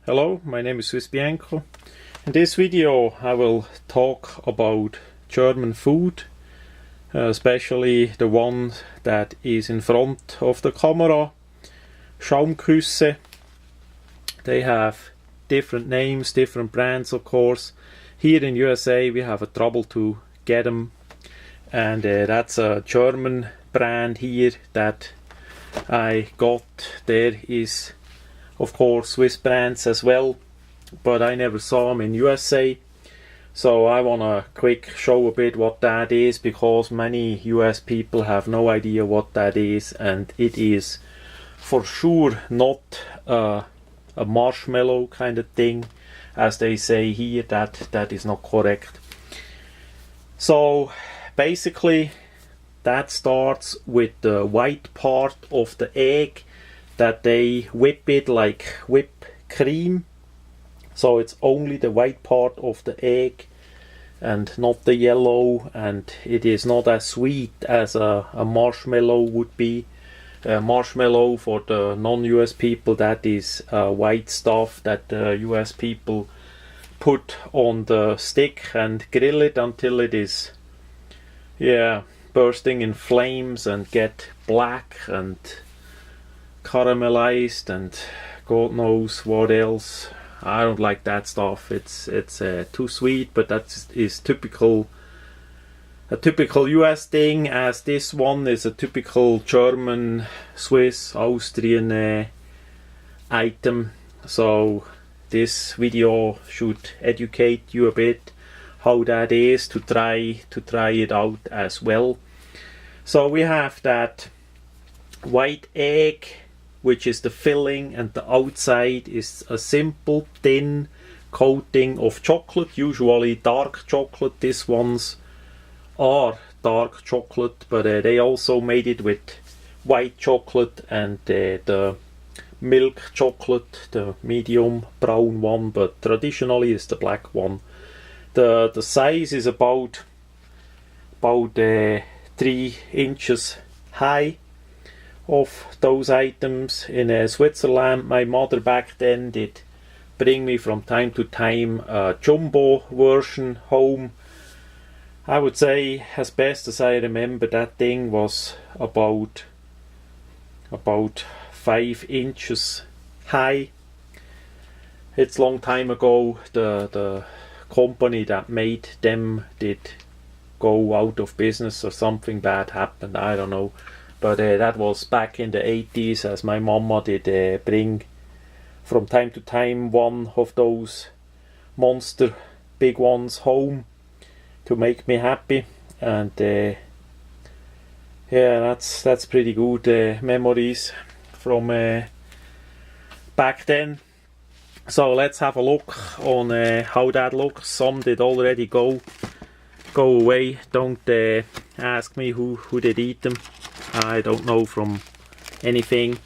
Hello, my name is Swiss Bianco. In this video I will talk about German food, especially the one that is in front of the camera, Schaumküsse. They have different names, different brands of course. Here in USA we have a trouble to get them, and that's a German brand here that I got. There is of course Swiss brands as well, but I never saw them in USA, so I want to quick show a bit what that is, because many US people have no idea what that is, and it is for sure not a marshmallow kind of thing as they say here. That is not correct. So basically that starts with the white part of the egg, that they whip it like whipped cream. So it's only the white part of the egg and not the yellow, and it is not as sweet as a marshmallow would be. Marshmallow, for the non-US people, that is white stuff that US people put on the stick and grill it until it is bursting in flames and get black and caramelized and God knows what else. I don't like that stuff. It's too sweet, but that is a typical US thing, as this one is a typical German, Swiss, Austrian item. So this video should educate you a bit how that is, to try it out as well. So we have that white egg, which is the filling, and the outside is a simple thin coating of chocolate, usually dark chocolate. These ones are dark chocolate, but they also made it with white chocolate and the milk chocolate, the medium brown one, but traditionally is the black one. The size is about 3 inches high of those items. In Switzerland, my mother back then did bring me from time to time a jumbo version home. I would say, as best as I remember, that thing was about 5 inches high. It's a long time ago. The company that made them did go out of business, or something bad happened, I don't know. But that was back in the 80s, as my mama did bring from time to time one of those monster big ones home to make me happy. And that's pretty good memories from back then. So let's have a look on how that looks. Some did already go away. Don't ask me who did eat them. I don't know from anything.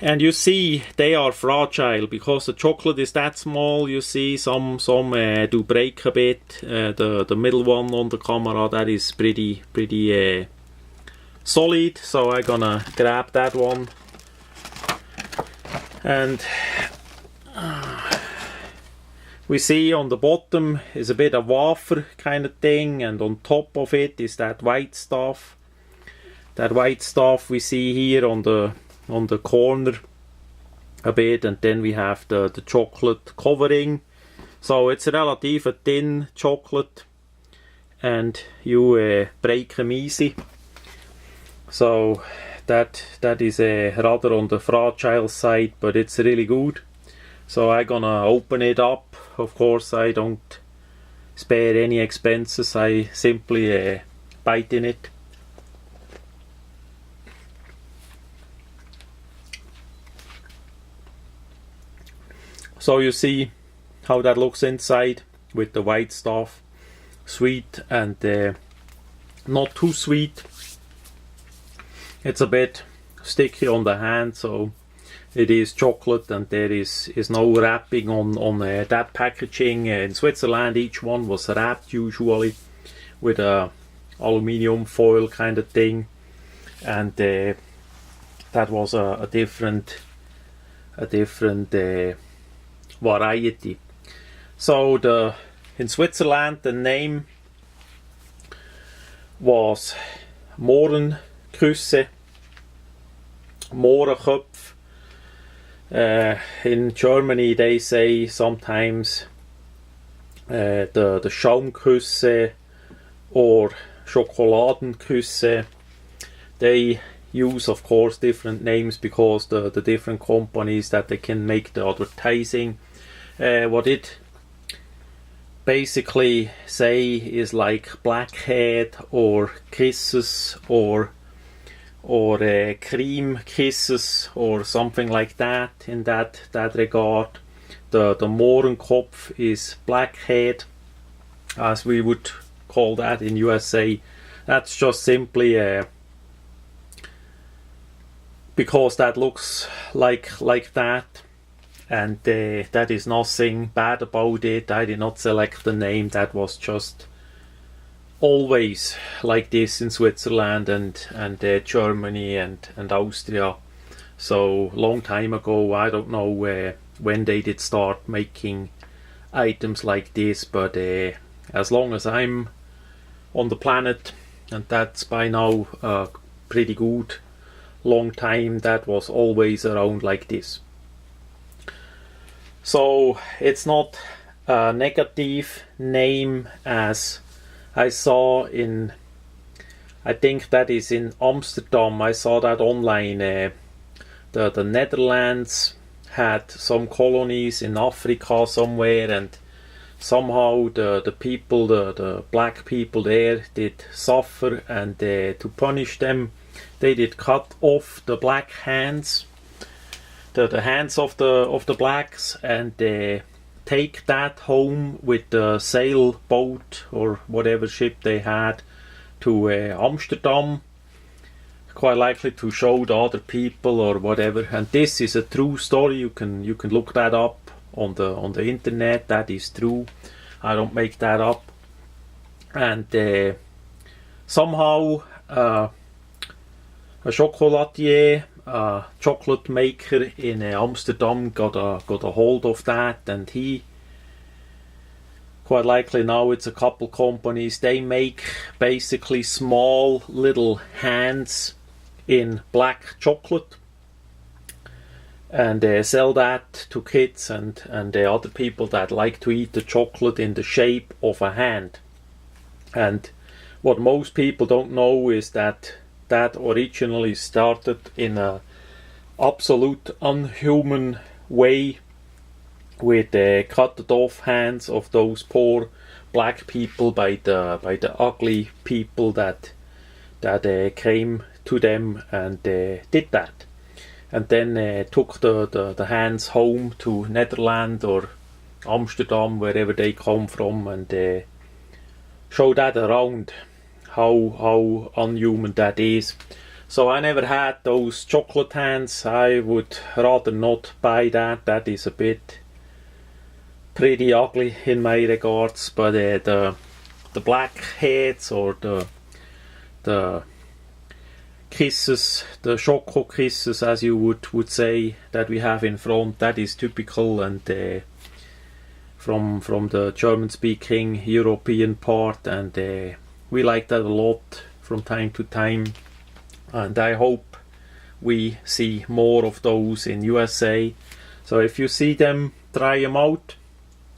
And you see they are fragile because the chocolate is that small. You see some do break a bit. The middle one on the camera, that is pretty solid, so I'm gonna grab that one. And we see on the bottom is a bit of wafer kind of thing, and on top of it is that white stuff. That white stuff we see here on the corner a bit, and then we have the chocolate covering. So it's a relatively thin chocolate, and you break them easy. So that is rather on the fragile side, but it's really good. So I'm gonna open it up. Of course I don't spare any expenses. I simply bite in it. So you see how that looks inside with the white stuff. Sweet and not too sweet. It's a bit sticky on the hand, so it is chocolate, and there is no wrapping on that packaging. In Switzerland each one was wrapped usually with a aluminium foil kind of thing, and that was a different variety. So in Switzerland the name was morenkoepfe, morenkoepfe. In Germany they say sometimes the Schaumküsse or Schokoladenküsse. They use, of course, different names because the different companies that they can make the advertising. What it basically say is like blackhead or kisses or cream kisses or something like that in that regard. The morenkopf is blackhead, as we would call that in USA. That's just simply because that looks like that, and that is nothing bad about it. I did not select the name, that was just always like this in Switzerland and Germany and Austria. So long time ago, I don't know when they did start making items like this, but as long as I'm on the planet, and that's by now a pretty good long time, that was always around like this. So it's not a negative name, as I saw in, I think that is in Amsterdam, I saw that online. The Netherlands had some colonies in Africa somewhere, and somehow the people, the black people there did suffer, and to punish them they did cut off the black hands, the hands of the blacks, and take that home with the sailboat or whatever ship they had to Amsterdam, quite likely to show the other people or whatever. And this is a true story. You can look that up on the internet. That is true. I don't make that up. And somehow a chocolatier, a chocolate maker in Amsterdam got a hold of that, and he, quite likely now it's a couple companies, they make basically small little hands in black chocolate, and they sell that to kids and other people that like to eat the chocolate in the shape of a hand. And what most people don't know is that originally started in a absolute unhuman way, with cut off hands of those poor black people by the ugly people that came to them and did that, and then took the hands home to Netherlands or Amsterdam, wherever they come from, and show that around how unhuman that is. So I never had those chocolate hands. I would rather not buy that. That is a bit pretty ugly in my regards. But the black heads or the kisses, the choco kisses, as you would say, that we have in front, that is typical, and from the German speaking European part, and we like that a lot from time to time, and I hope we see more of those in USA. So if you see them, try them out.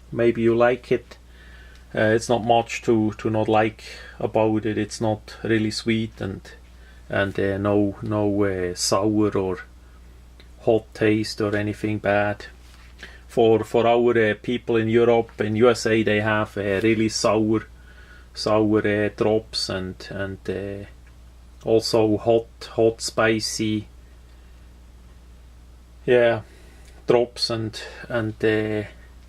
Maybe you like it. It's not much to not like about it. It's not really sweet, and no sour or hot taste or anything bad. For our people in Europe, in USA, they have really sour drops, and also hot spicy, yeah, drops, and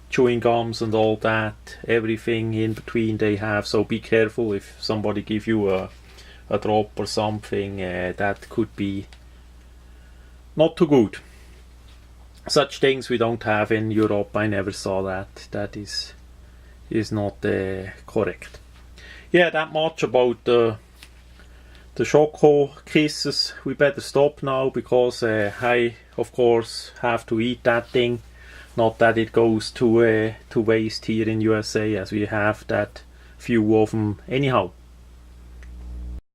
chewing gums and all that, everything in between they have. So be careful if somebody give you a drop or something, that could be not too good. Such things we don't have in Europe. I never saw that. That is not correct. Yeah, that much about the choco kisses. We better stop now, because I of course have to eat that thing. Not that it goes to waste here in USA, as we have that few of them anyhow.